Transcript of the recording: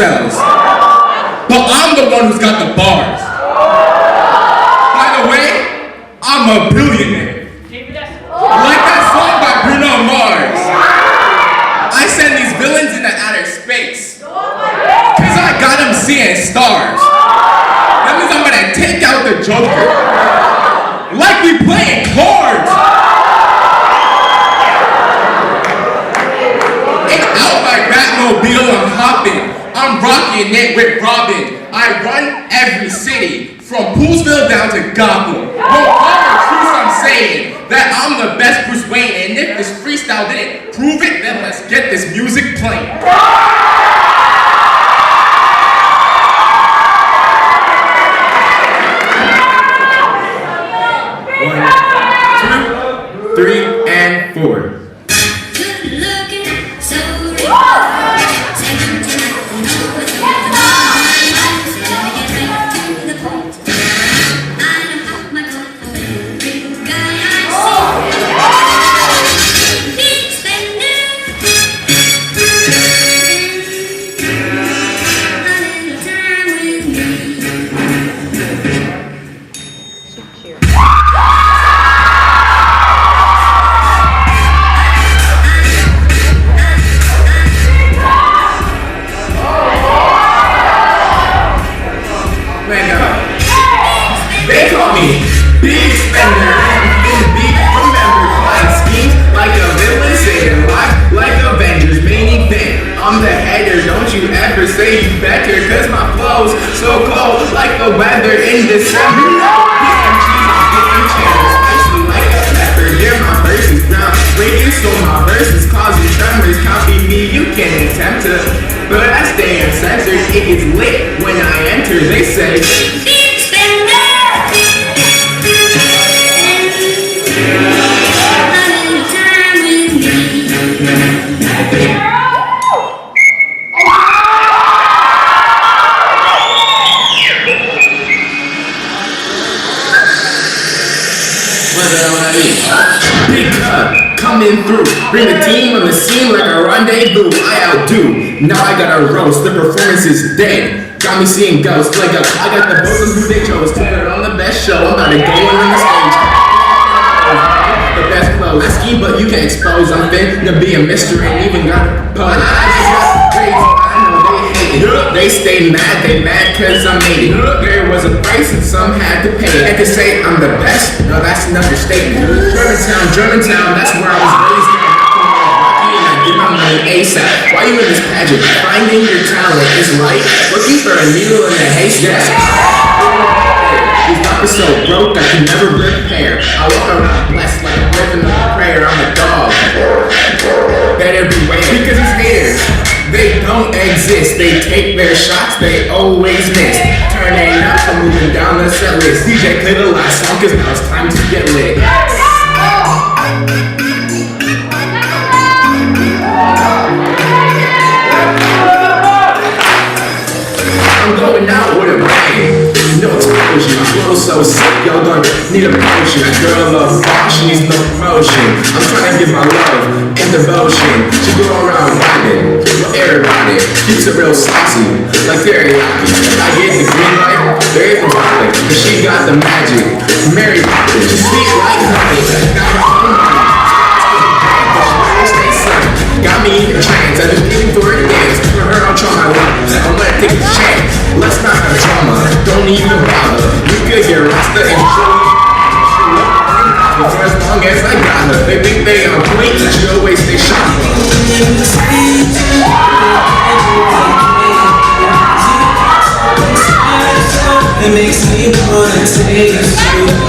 ourselves. But I'm the one who's got the bars. By the way, I'm a billionaire. Like that song by Bruno Mars. I send these villains into outer space. Cause I got them seeing stars. That means I'm gonna take out the Joker. Like we playing cards. And out my Batmobile I'm hopping. I'm rocking it with Robin. I run every city, from Poolesville down to Gotham. No other truth I'm saying, that I'm the best Bruce Wayne, and if this freestyle didn't prove it, then let's get this music playing. 1, 2, 3, and 4. Say you better, cause my flow's so cold, like the weather in December. I'm getting channels, especially like a pepper. Yeah, my verse is brown, breaking, so my verse is causing tremors. Copy me, you can attempt to, but I stay uncensored. It gets lit when I enter. They say, big cut, coming through, bring the team on the scene like a rendezvous. I outdo, now I gotta roast, the performance is dead. Got me seeing ghosts, like I got the both of who they chose to put on the best show. I'm about to go on the stage. The best clothes, I ski but you can't expose. I'm fit to be a mystery and even got pun. They stay mad, they mad cause I made it. There was a price and some had to pay it. And to say I'm the best, no that's an understatement. Germantown, that's where I was raised. And I get my money ASAP. Why you in this pageant? Finding your talent is like looking for a needle in a haystack. These pockets so broke I can never repair. I walk around blessed like I'm living on a prayer. I'm a dog. Better beware because these haters, they don't exist. They take their shots, they always miss. Turning up, I'm moving down the set list. DJ play the last song cause now it's time to get lit. I'm going out with a bang. No explosion, my flow's so sick, y'all gonna need a potion. A girl loves ball, she needs no promotion. I'm trying to give my love and devotion. She go around vibing, everybody keeps it real saucy, like teriyaki. I get the green light, there is no topic, but she got the magic. Mary Poppins, she sweet like honey. Got her own money, stay sunny. Got me in a trance, I just looking for a dance. For her, I'll try my luck, I'm gonna take a chance. Let's not have drama, don't even bother. You could get Rasta and show for as long as I got her. They think they on point, but you always stay sharp. It makes me wanna taste you.